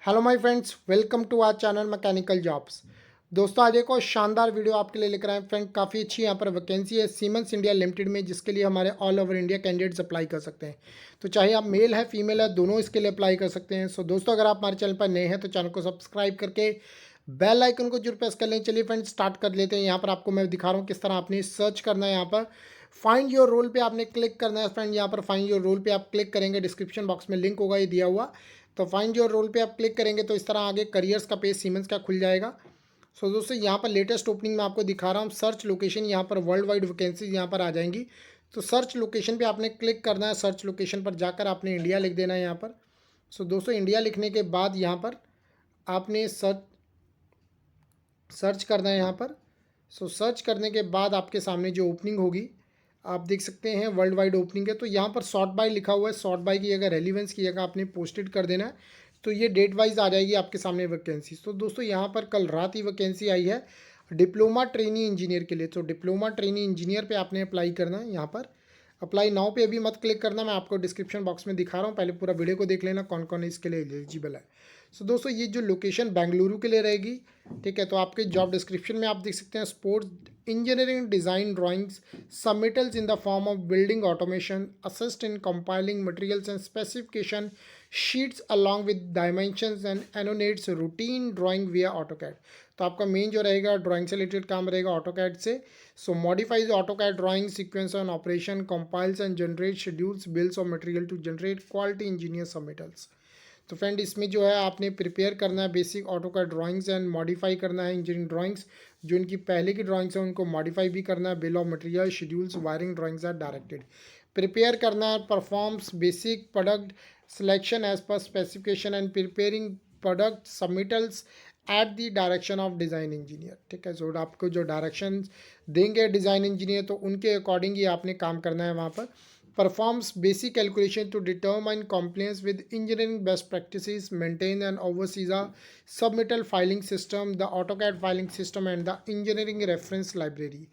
Hello my friends, welcome to our channel mechanical jobs. दोस्तों, आज एक और शानदार वीडियो आपके लिए लेकर आए फ्रेंड। काफ़ी अच्छी यहाँ पर वैकेंसी है सीमेंस इंडिया लिमिटेड में, जिसके लिए हमारे all over India candidates apply कर सकते हैं। तो चाहे आप मेल है फीमेल है, दोनों इसके लिए अप्लाई कर सकते हैं। सो दोस्तों, अगर आप हमारे चैनल पर नए हैं तो चैनल को सब्सक्राइब करके बेल आइकन को जरूर प्रेस कर लें। चलिए फ्रेंड, स्टार्ट कर लेते हैं। यहाँ पर आपको मैं दिखा रहा हूँ किस तरह आपने सर्च करना है। यहाँ पर फाइंड योर रोल पे आपने क्लिक करना है फ्रेंड। यहाँ पर फाइंड योर रोल पे आप क्लिक करेंगे, डिस्क्रिप्शन बॉक्स में लिंक होगा ये दिया हुआ। तो फाइंड योर रोल पे आप क्लिक करेंगे तो इस तरह आगे करियर्स का पेज सीमेंस का खुल जाएगा। सो दोस्तों, यहाँ पर लेटेस्ट ओपनिंग में आपको दिखा रहा हूँ। सर्च लोकेशन, यहाँ पर वर्ल्ड वाइड वैकेंसीज यहाँ पर आ जाएंगी। तो सर्च लोकेशन पे आपने क्लिक करना है। सर्च लोकेशन पर जाकर आपने इंडिया लिख देना है यहाँ पर। सो दोस्तों, इंडिया लिखने के बाद यहाँ पर आपने सर्च करना है यहाँ पर। सो सर्च करने के बाद आपके सामने जो ओपनिंग होगी आप देख सकते हैं, वर्ल्ड वाइड ओपनिंग है। तो यहाँ पर शॉर्ट बाय लिखा हुआ है। शॉर्ट बाय की जगह रेलिवेंस की जगह आपने पोस्टेड कर देना है। तो ये डेट वाइज आ जाएगी आपके सामने वैकेंसी। तो दोस्तों, यहाँ पर कल रात ही वैकेंसी आई है डिप्लोमा ट्रेनी इंजीनियर के लिए। तो डिप्लोमा ट्रेनी इंजीनियर पे आपने अप्लाई करना है। यहाँ पर अप्लाई नाउ पे अभी मत क्लिक करना, मैं आपको डिस्क्रिप्शन बॉक्स में दिखा रहा हूँ। पहले पूरा वीडियो को देख लेना कौन कौन इसके लिए एलिजिबल है। सो दोस्तों, ये जो लोकेशन बेंगलुरु के लिए रहेगी, ठीक है। तो आपके जॉब डिस्क्रिप्शन में आप देख सकते हैं supports engineering design drawings submittals in the form of building automation, assist in compiling materials and specification sheets along with dimensions and annotates routine drawing via AutoCAD. तो आपका मेन जो रहेगा ड्राइंग से रिलेटेड काम रहेगा ऑटोकैड से। So modifies AutoCAD drawing sequence on operation, compiles and generate schedules bills of material to generate quality engineer submittals. तो friend, इसमें जो है आपने प्रिपेयर करना है बेसिक ऑटो का ड्राइंग्स एंड मॉडिफाई करना है इंजीनियरिंग ड्राइंग्स। जो इनकी पहले की ड्राइंग्स हैं उनको मॉडिफाई भी करना है। Bill of material, schedules, wiring drawings are directed. Prepare करना है performs basic product selection as per specification and preparing product submittals at the direction of design engineer. ठीक है। सो आपको जो डायरेक्शन देंगे डिज़ाइन इंजीनियर, तो उनके अकॉर्डिंग ही आपने काम करना है वहाँ पर। Performs basic calculation to determine compliance with engineering best practices, maintain and oversees a submittal filing system, the AutoCAD filing system, and the engineering reference library.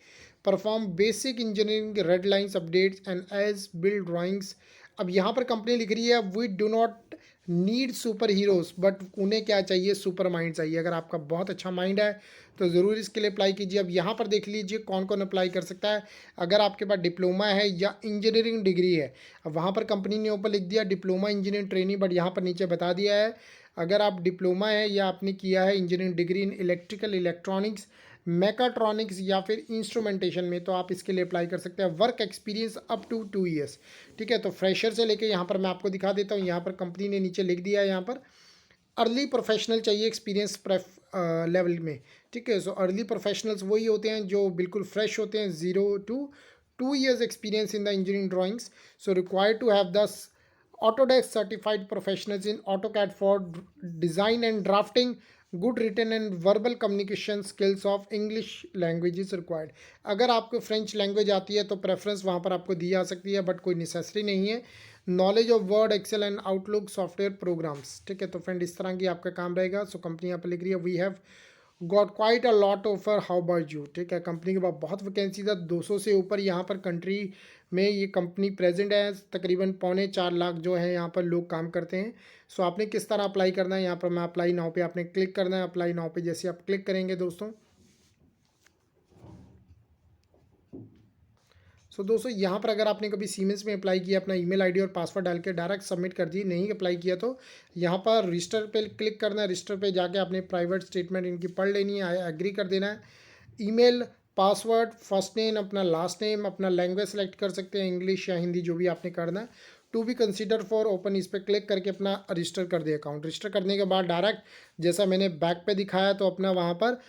Perform basic engineering red lines updates and as build drawings. अब यहाँ पर company लिख रही है we do not need super heroes, but उन्हें क्या चाहिए, super mind चाहिए। अगर आपका बहुत अच्छा माइंड है तो ज़रूर इसके लिए अप्लाई कीजिए। अब यहाँ पर देख लीजिए कौन कौन अप्लाई कर सकता है। अगर आपके पास डिप्लोमा है या इंजीनियरिंग डिग्री है, अब वहाँ पर कंपनी ने ऊपर लिख दिया डिप्लोमा इंजीनियरिंग ट्रेनिंग, बट यहाँ पर नीचे बता दिया है अगर आप डिप्लोमा है या आपने किया है engineering degree in electrical, electronics, mechatronics या फिर इंस्ट्रूमेंटेशन में, तो आप इसके लिए अप्लाई कर सकते हैं। Work experience up to 2 years. ठीक है। तो फ्रेशर से लेके यहाँ पर मैं आपको दिखा देता हूँ। यहाँ पर कंपनी ने नीचे लिख दिया है यहाँ पर अर्ली प्रोफेशनल चाहिए एक्सपीरियंस लेवल में। ठीक है। सो अर्ली प्रोफेशनल्स वही होते हैं जो बिल्कुल फ्रेश होते हैं, 0 to 2 years experience in the engineering drawings. So required to have the Autodesk certified professionals in AutoCAD for design and drafting, good written and verbal communication skills of English language is required। अगर आपको French language आती है तो preference वहाँ पर आपको दी जा सकती है, बट कोई नेसेसरी नहीं है। Knowledge of Word, Excel and Outlook software programs. ठीक है। तो फ्रेंड, इस तरह की आपका काम रहेगा। सो कंपनी यहाँ पर लिख रही है we have got quite a lot offer, how about you. ठीक है। कंपनी के पास बहुत वैकेंसी था, 200 से ऊपर यहाँ पर कंट्री में ये कंपनी प्रेजेंट है। तकरीबन 3.25 लाख जो है यहाँ पर लोग काम करते हैं। सो आपने किस तरह अप्लाई करना है, यहाँ पर मैं अप्लाई नाउ पे आपने क्लिक करना है। अप्लाई नाउ पे जैसे आप क्लिक करेंगे दोस्तों, सो दोस्तों यहाँ पर अगर आपने कभी सीमेंस में अप्लाई किया, अपना ईमेल आईडी और पासवर्ड डाल के डायरेक्ट सबमिट कर दी। नहीं अप्लाई किया तो यहाँ पर रजिस्टर पे क्लिक करना है। रजिस्टर पे जाके आपने प्राइवेट स्टेटमेंट इनकी पढ़ लेनी है, एग्री कर देना है। ईमेल, पासवर्ड, फर्स्ट नेम, अपना लास्ट नेम, अपना लैंग्वेज सेलेक्ट कर सकते हैं, इंग्लिश या हिंदी जो भी आपने करना है। To be consider for open, इस पर क्लिक करके अपना रजिस्टर कर दे अकाउंट। रजिस्टर करने के बाद डायरेक्ट जैसा मैंने बैक पे दिखाया तो अपना वहाँ पर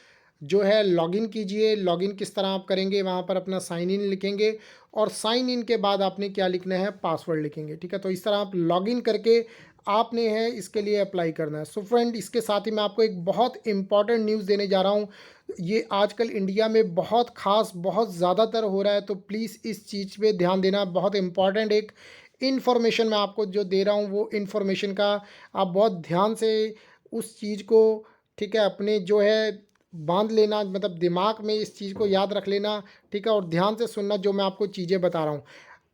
जो है लॉगिन कीजिए। लॉगिन किस तरह आप करेंगे, वहाँ पर अपना साइन इन लिखेंगे और साइन इन के बाद आपने क्या लिखना है, पासवर्ड लिखेंगे। ठीक है। तो इस तरह आप लॉगिन करके आपने है इसके लिए अप्लाई करना है। सो फ्रेंड, इसके साथ ही मैं आपको एक बहुत इंपॉर्टेंट न्यूज़ देने जा रहा हूँ। ये आजकल इंडिया में बहुत खास, बहुत ज़्यादातर हो रहा है, तो प्लीज़ इस चीज़ पे ध्यान देना। बहुत इंपॉर्टेंट एक इन्फॉर्मेशन मैं आपको जो दे रहा हूँ, वो इन्फॉर्मेशन का आप बहुत ध्यान से उस चीज़ को, ठीक है, अपने जो है बांध लेना, मतलब दिमाग में इस चीज़ को याद रख लेना। ठीक है। और ध्यान से सुनना जो मैं आपको चीज़ें बता रहा हूँ।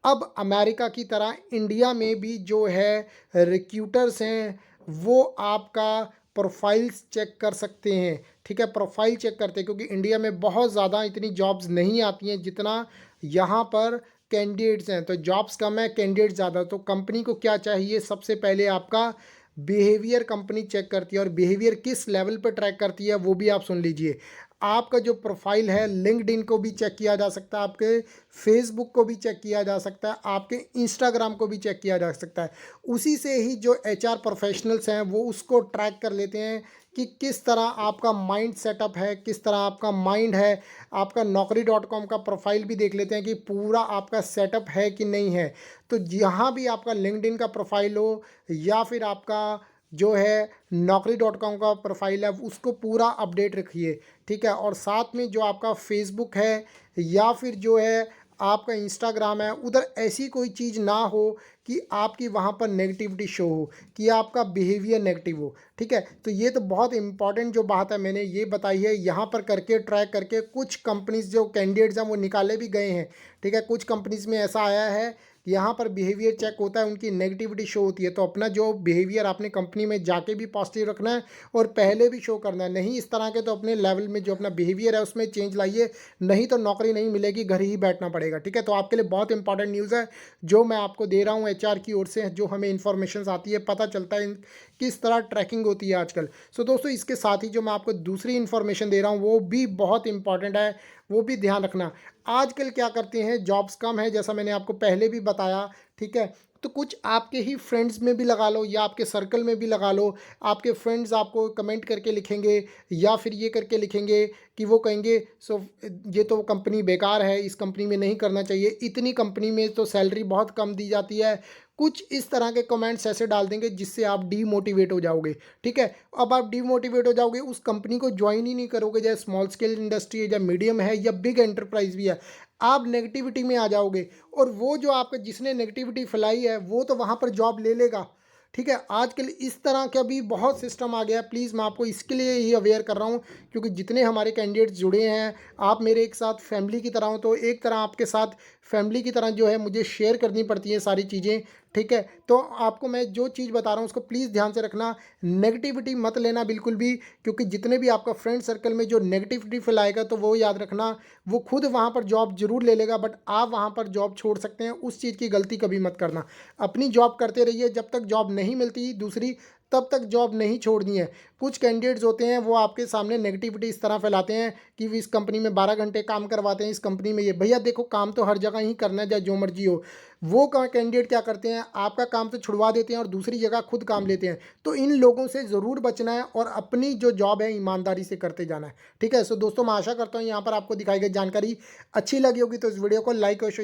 अब अमेरिका की तरह इंडिया में भी जो है रिक्रूटर्स हैं, वो आपका प्रोफाइल्स चेक कर सकते हैं, ठीक है? प्रोफाइल चेक करते हैं, क्योंकि इंडिया में बहुत ज़्यादा इतनी जॉब्स नहीं आती हैं जितना यहाँ पर कैंडिडेट्स हैं। तो जॉब्स कम है, कैंडिडेट्स ज़्यादा। तो कंपनी को क्या चाहिए, सबसे पहले आपका बिहेवियर कंपनी चेक करती है, और बिहेवियर किस लेवल पे ट्रैक करती है वो भी आप सुन लीजिए। आपका जो प्रोफाइल है, लिंक्डइन को भी चेक किया जा सकता है, आपके फेसबुक को भी चेक किया जा सकता है, आपके इंस्टाग्राम को भी चेक किया जा सकता है। उसी से ही जो एचआर प्रोफेशनल्स हैं वो उसको ट्रैक कर लेते हैं कि किस तरह आपका माइंड सेटअप है, किस तरह आपका माइंड है। आपका naukri.com का प्रोफाइल भी देख लेते हैं कि पूरा आपका सेटअप है कि नहीं है। तो यहाँ भी आपका लिंक्डइन का प्रोफाइल हो या फिर आपका जो है naukri.com का प्रोफाइल है, उसको पूरा अपडेट रखिए, ठीक है? और साथ में जो आपका फेसबुक है या फिर जो है आपका इंस्टाग्राम है, उधर ऐसी कोई चीज़ ना हो कि आपकी वहाँ पर नेगेटिविटी शो हो, कि आपका बिहेवियर नेगेटिव हो, ठीक है? तो ये तो बहुत इंपॉर्टेंट जो बात है मैंने ये बताई है, यहाँ पर करके ट्रैक करके कुछ कंपनीज़ जो कैंडिडेट्स हैं वो निकाले भी गए हैं, ठीक है? कुछ कंपनीज़ में ऐसा आया है, यहाँ पर बिहेवियर चेक होता है, उनकी नेगेटिविटी शो होती है। तो अपना जो बिहेवियर आपने कंपनी में जाके भी पॉजिटिव रखना है और पहले भी शो करना है, नहीं इस तरह के तो अपने लेवल में जो अपना बिहेवियर है उसमें चेंज लाइए, नहीं तो नौकरी नहीं मिलेगी, घर ही बैठना पड़ेगा, ठीक है? तो आपके लिए बहुत इंपॉर्टेंट न्यूज़ है जो मैं आपको दे रहा हूँ एचआर की ओर से, जो हमें इन्फॉर्मेशन आती है, पता चलता है किस तरह ट्रैकिंग होती है आजकल। सो दोस्तों, इसके साथ ही जो मैं आपको दूसरी इन्फॉर्मेशन दे रहा हूँ वो भी बहुत इंपॉर्टेंट है, वो भी ध्यान रखना। आजकल क्या करते हैं, जॉब्स कम है जैसा मैंने आपको पहले भी बताया, ठीक है? तो कुछ आपके ही फ्रेंड्स में भी लगा लो या आपके सर्कल में भी लगा लो। आपके फ्रेंड्स आपको कमेंट करके लिखेंगे या फिर ये करके लिखेंगे कि वो कहेंगे सो ये तो कंपनी बेकार है, इस कंपनी में नहीं करना चाहिए, इतनी कंपनी में तो सैलरी बहुत कम दी जाती है। कुछ इस तरह के कमेंट्स ऐसे डाल देंगे जिससे आप डीमोटिवेट हो जाओगे, ठीक है? अब आप डीमोटिवेट हो जाओगे, उस कंपनी को ज्वाइन ही नहीं करोगे, चाहे स्मॉल स्केल इंडस्ट्री है या मीडियम है या बिग एंटरप्राइज भी है। आप नेगेटिविटी में आ जाओगे, और वो जो आपका जिसने नेगेटिविटी फैलाई है वो तो वहाँ पर जॉब ले लेगा, ठीक है? आजकल इस तरह का भी बहुत सिस्टम आ गया है। प्लीज़ मैं आपको इसके लिए ही अवेयर कर रहा हूँ, क्योंकि जितने हमारे कैंडिडेट्स जुड़े हैं, आप मेरे एक साथ फैमिली की तरह हो, तो एक तरह आपके साथ फैमिली की तरह जो है मुझे शेयर करनी पड़ती है सारी चीज़ें, ठीक है? तो आपको मैं जो चीज़ बता रहा हूँ उसको प्लीज़ ध्यान से रखना, नेगेटिविटी मत लेना बिल्कुल भी, क्योंकि जितने भी आपका फ्रेंड सर्कल में जो नेगेटिविटी फैलाएगा तो वो याद रखना, वो खुद वहाँ पर जॉब ज़रूर ले लेगा, बट आप वहाँ पर जॉब छोड़ सकते हैं। उस चीज़ की गलती कभी मत करना। अपनी जॉब करते रहिए, जब तक जॉब नहीं मिलती दूसरी, तब तक जॉब नहीं छोड़नी है। कुछ कैंडिडेट्स होते हैं वो आपके सामने नेगेटिविटी इस तरह फैलाते हैं कि इस कंपनी में 12 घंटे काम करवाते हैं, इस कंपनी में ये। भैया देखो, काम तो हर जगह ही करना है, चाहे जो मर्जी हो। वो कैंडिडेट क्या करते हैं, आपका काम तो छुड़वा देते हैं और दूसरी जगह खुद काम लेते हैं। तो इन लोगों से ज़रूर बचना है और अपनी जो जॉब है ईमानदारी से करते जाना है, ठीक है? सो दोस्तों, मैं आशा करता हूँ यहाँ पर आपको दिखाई गई जानकारी अच्छी लगी होगी, तो इस वीडियो को लाइक और शेयर